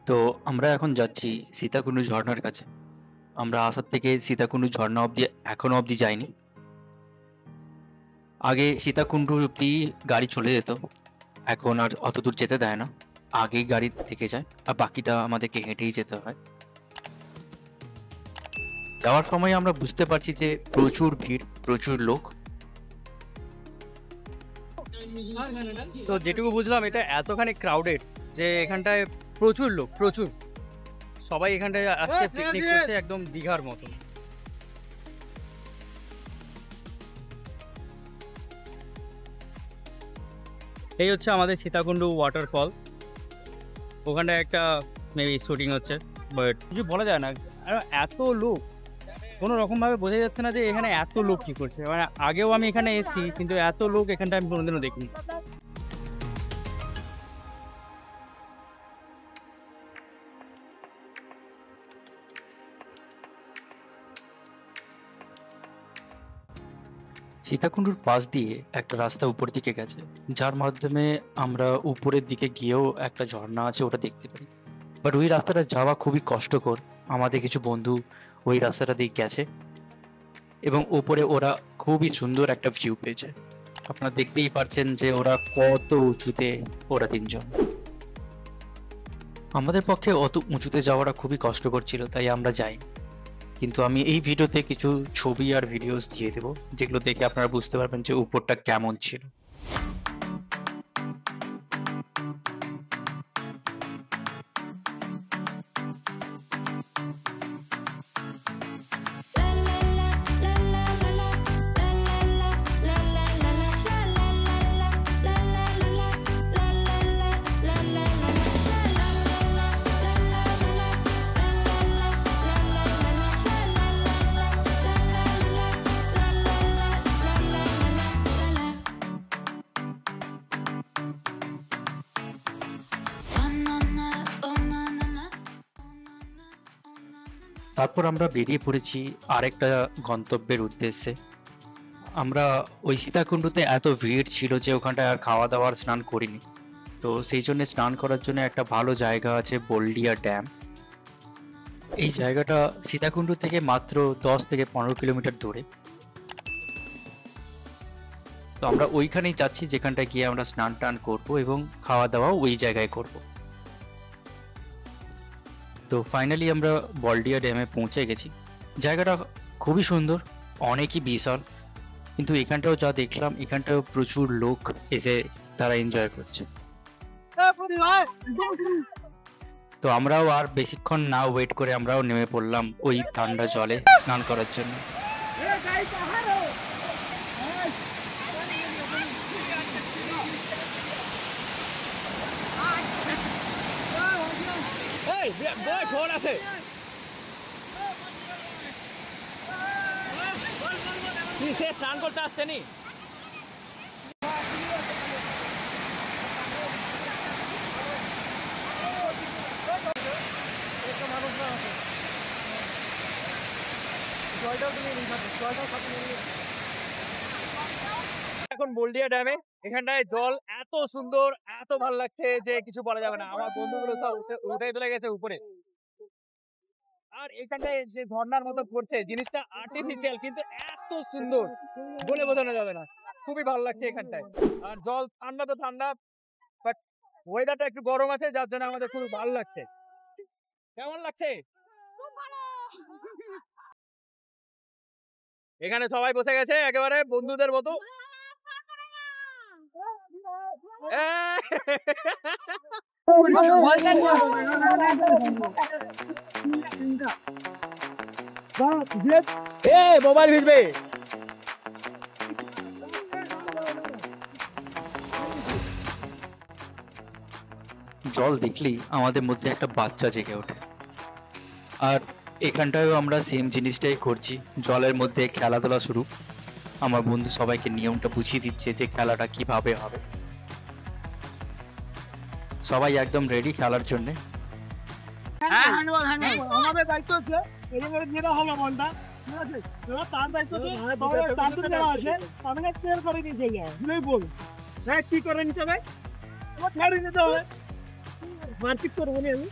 তো আমরা এখন যাচ্ছি সীতাকুণ্ড ঝর্ণার কাছে। আমরা আসার থেকে সীতাকুণ্ড ঝর্ণা অবধি এখনো অবধি যাইনি। আগে সীতাকুণ্ড অবধি গাড়ি চলে যেত, এখন আর অত দূর যেতে দেয় না। আগেই গাড়ি থেকে যায় আর বাকিটা আমাদেরকে হেঁটেই যেতে হয়। যাওয়ার সময় আমরা বুঝতে পারছি যে প্রচুর ভিড়, প্রচুর লোক। তো যেটুকু বুঝলাম এটা এতখানি ক্রাউডেড যে এখানটায় প্রচুর লোক, প্রচুর সবাই এখানটায় আসছে পিকনিক করছে, একদম দীঘার মতো। এই হচ্ছে আমাদের সীতাকুণ্ড ওয়াটারফল। ওখানটায় একটা মেবি শুটিং হচ্ছে, বাট কিছু বলা যায় না। আর এত লোক, কোনো রকমভাবে বোঝা যাচ্ছে না যে এখানে এত লোক কী করছে। মানে আগেও আমি এখানে এসেছি, কিন্তু এত লোক এখানটায় আমি কোনোদিনও দেখিনি। সীতাকুণ্ডুর পাশ দিয়ে একটা রাস্তা উপর দিকে গেছে, যার মাধ্যমে আমরা উপরের দিকে গিয়েও একটা ঝর্ণা আছে ওটা দেখতে পারি। বাট ওই রাস্তাটা যাওয়া খুবই কষ্টকর। আমাদের কিছু বন্ধু ওই রাস্তাটা দিয়ে গেছে এবং ওপরে ওরা খুবই সুন্দর একটা ভিউ পেয়েছে। আপনারা দেখতেই পারছেন যে ওরা কত উঁচুতে, ওরা তিনজন। আমাদের পক্ষে অত উঁচুতে যাওয়াটা খুবই কষ্টকর ছিল, তাই আমরা যাই। কিন্তু আমি এই ভিডিওতে কিছু ছবি আর ভিডিওস দিয়ে দেবো, যেগুলো দেখে আপনারা বুঝতে পারবেন যে উপরটা কেমন ছিল। তারপর আমরা বেরিয়ে পড়েছি আরেকটা গন্তব্যের উদ্দেশ্যে। আমরা ওই সীতাকুণ্ডতে এত ভিড় ছিল যে ওখানটায় আর খাওয়া দাওয়ার স্নান করিনি। তো সেই জন্য স্নান করার জন্য একটা ভালো জায়গা আছে, বল্ডিয়া ড্যাম। এই জায়গাটা সীতাকুণ্ড থেকে মাত্র 10 থেকে 15 কিলোমিটার দূরে। তো আমরা ওইখানেই যাচ্ছি, যেখানটায় গিয়ে আমরা স্নান টান করবো এবং খাওয়া দাওয়াও ওই জায়গায় করব। তো ফাইনালি আমরা বল্ডিয়া ড্যামে পৌঁছে গেছি। জায়গাটা খুবই সুন্দর, অনেকই বিশাল, কিন্তু এখানটাও যা দেখলাম এখানটাও প্রচুর লোক এসে তারা এনজয় করছে। তো আমরাও আর বেশিক্ষণ না ওয়েট করে আমরাও নেমে পড়লাম ওই ঠান্ডা জলে স্নান করার জন্য। স্নান করতে আসছে নি? এখন বল্ডিয়া ড্যামে, এখানটায় জল এত সুন্দর, এত ভালো লাগছে যে কিছু বলা যাবে না। আমার বন্ধুগুলো সব উঠে চলে গেছে উপরে। আর এখানটায় যে ঝর্ণার মতো পড়ছে, জিনিসটা আর্টিফিশিয়াল কিন্তু এত সুন্দর বলে বোঝানো যাবে না। খুবই ভালো লাগছে এখানটায়। আর জল ঠান্ডা তো ঠান্ডা, বাট ওয়েদারটা একটু গরম আছে, যার জন্য আমাদের খুবই ভালো লাগছে। কেমন লাগছে? এখানে সবাই বসে গেছে একেবারে বন্ধুদের মতো। মোবাইল ভিজবে। জল দেখলেই আমাদের মধ্যে একটা বাচ্চা জেগে ওঠে। আর এখানটায়ও আমরা সেম জিনিসটাই করছি, জলের মধ্যে খেলাধুলা শুরু। আমার বন্ধু সবাইকে নিয়মটা বুঝিয়ে দিচ্ছে যে খেলাটা কিভাবে হবে। সবাই একদম রেডি খেলার জন্য। আমাদের দায়িত্ব হচ্ছে এবারে যেটা হবে মনটা, ঠিক আছে? তার দায়িত্ব আছে, আমি না ক্লিয়ার করে নিতে যাই, বুঝলেই বল। হ্যাঁ, কি করে নিতে হবে? আমার ছেড়ে নিতে হবে, মারপিট করবো নি আমি।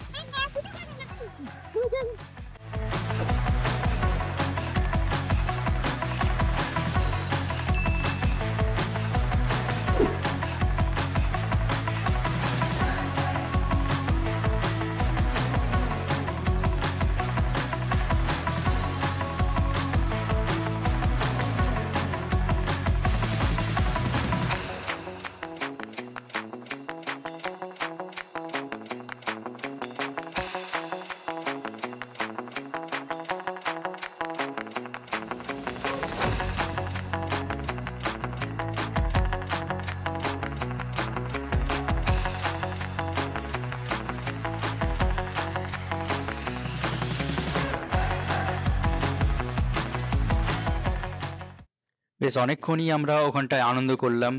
বেশ অনেকক্ষণই আমরা ওখানটায় আনন্দ করলাম,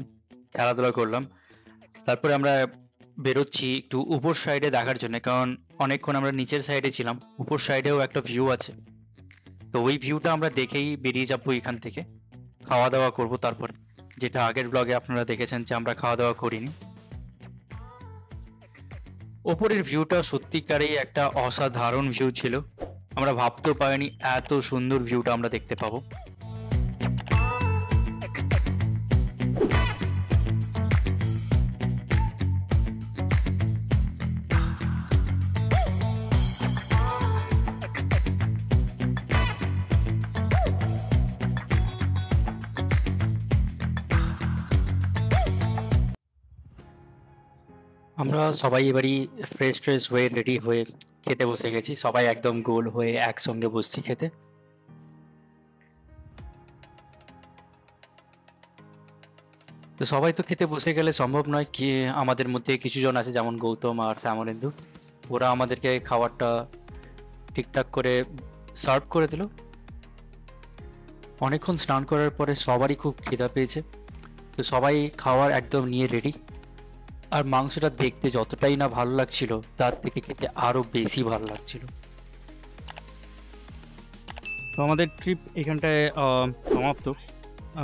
খেলাধুলা করলাম। তারপরে আমরা বেরোচ্ছি একটু উপর সাইডে দেখার জন্য, কারণ অনেকক্ষণ আমরা নিচের সাইডে ছিলাম, উপর সাইডেও একটা ভিউ আছে। তো ওই ভিউটা আমরা দেখেই বেরিয়ে যাবো এখান থেকে, খাওয়া দাওয়া করব তারপরে, যেটা আগের ব্লগে আপনারা দেখেছেন যে আমরা খাওয়া দাওয়া করিনি। ওপরের ভিউটা সত্যিকারেই একটা অসাধারণ ভিউ ছিল, আমরা ভাবতেও পারিনি এত সুন্দর ভিউটা আমরা দেখতে পাবো। আমরা সবাই এবারই ফ্রেশ হয়ে রেডি হয়ে খেতে বসে গেছি, সবাই একদম গোল হয়ে একসঙ্গে বসছি খেতে। তো সবাই তো খেতে বসে গেলে সম্ভব নয়, কি আমাদের মধ্যে কিছু জন আছে যেমন গৌতম আর শ্যামলেন্দু, ওরা আমাদেরকে খাবারটা ঠিকঠাক করে সার্ভ করে দিল। অনেকক্ষণ স্নান করার পরে সবারই খুব খিদা পেয়েছে, তো সবাই খাওয়ার একদম নিয়ে রেডি। আর মাংসটা দেখতে যতটাই না ভালো লাগছিল, তার থেকে খেতে আরো বেশি ভালো লাগছিল। তো আমাদের ট্রিপ এখানটায় সমাপ্ত।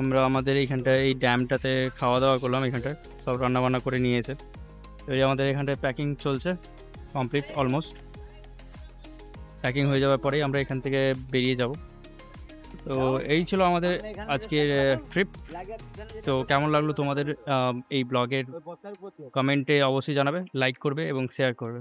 আমরা আমাদের এইখানটায় এই ড্যামটাতে খাওয়া দাওয়া করলাম, এখানটায় সব রান্নাবান্না করে নিয়েছে। তো এই আমাদের এখানটায় প্যাকিং চলছে, কমপ্লিট অলমোস্ট। প্যাকিং হয়ে যাওয়ার পরেই আমরা এখান থেকে বেরিয়ে যাব। তো এই ছিল আমাদের আজকের ট্রিপ। তো কেমন লাগলো তোমাদের এই ব্লগের কমেন্টে অবশ্যই জানাবে, লাইক করবে এবং শেয়ার করবে।